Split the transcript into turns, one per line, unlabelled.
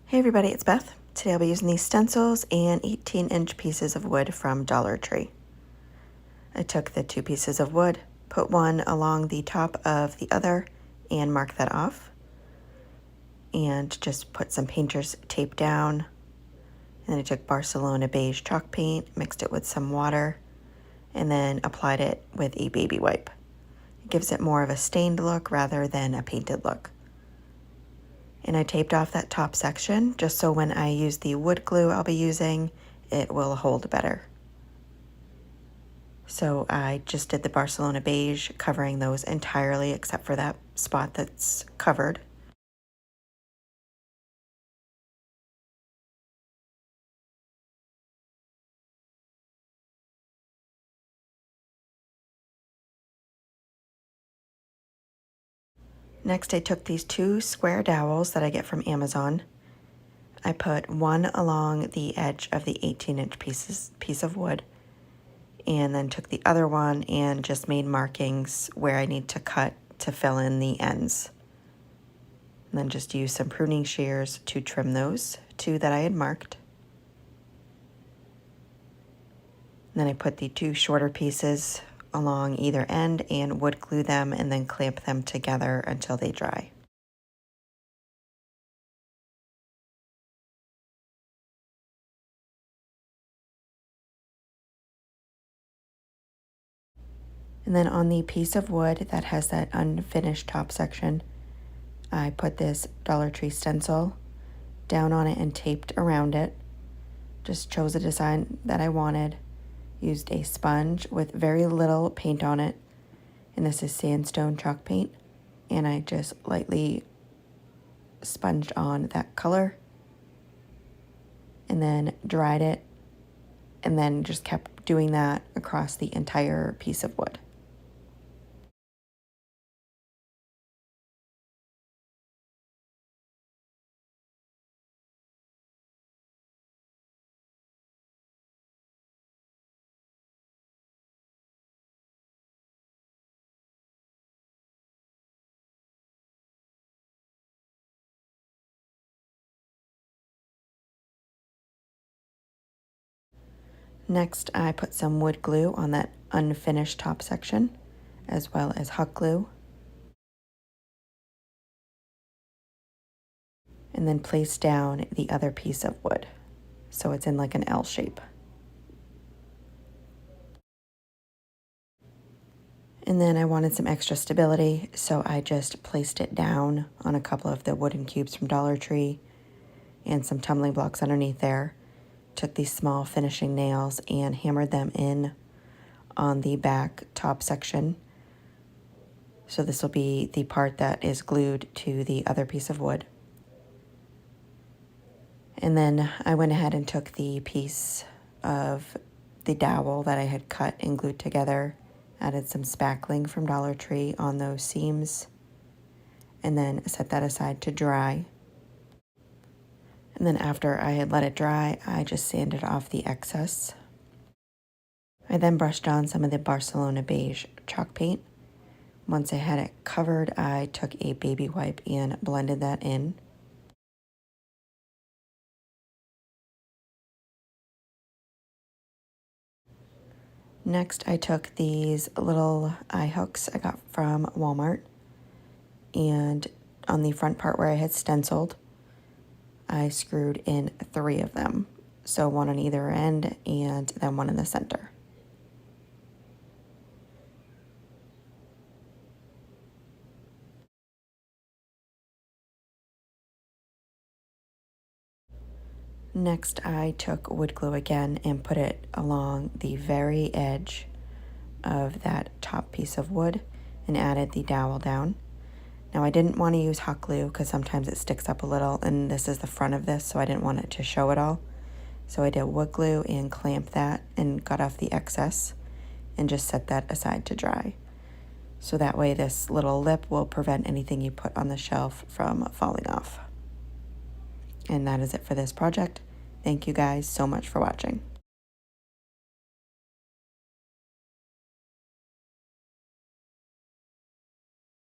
Hey everybody, it's Beth. Today I'll be using these stencils and 18-inch pieces of wood from Dollar Tree. I took the 2 pieces of wood, put one along the top of the other, and marked that off. And just put some painter's tape down. And then I took Barcelona beige chalk paint, mixed it with some water, and then applied it with a baby wipe. It gives it more of a stained look rather than a painted look. And I taped off that top section just so when I use the wood glue I'll be using, it will hold better. So I just did the Barcelona beige, covering those entirely except for that spot that's covered. Next, I took these 2 square dowels that I get from Amazon. I put one along the edge of the 18-inch piece of wood, and then took the other one and just made markings where I need to cut to fill in the ends. And then just use some pruning shears to trim those 2 that I had marked. And then I put the 2 shorter pieces along either end and wood glue them and then clamp them together until they dry. And then on the piece of wood that has that unfinished top section, I put this Dollar Tree stencil down on it and taped around it. Just chose a design that I wanted. Used a sponge with very little paint on it. And this is Sandstone chalk paint. And I just lightly sponged on that color. And then dried it. And then just kept doing that across the entire piece of wood. Next, I put some wood glue on that unfinished top section, as well as hot glue. And then place down the other piece of wood, so it's in like an L shape. And then I wanted some extra stability, so I just placed it down on a couple of the wooden cubes from Dollar Tree and some tumbling blocks underneath there. Took these small finishing nails and hammered them in on the back top section. So this will be the part that is glued to the other piece of wood. And then I went ahead and took the piece of the dowel that I had cut and glued together, added some spackling from Dollar Tree on those seams, and then set that aside to dry. And then after I had let it dry, I just sanded off the excess. I then brushed on some of the Barcelona beige chalk paint. Once I had it covered, I took a baby wipe and blended that in. Next, I took these little eye hooks I got from Walmart, and on the front part where I had stenciled, I screwed in 3 of them. So 1 on either end and then 1 in the center. Next, I took wood glue again and put it along the very edge of that top piece of wood and added the dowel down. Now I didn't want to use hot glue because sometimes it sticks up a little, and this is the front of this, so I didn't want it to show it all. So I did wood glue and clamped that and got off the excess and just set that aside to dry. So that way this little lip will prevent anything you put on the shelf from falling off. And that is it for this project. Thank you guys so much for watching.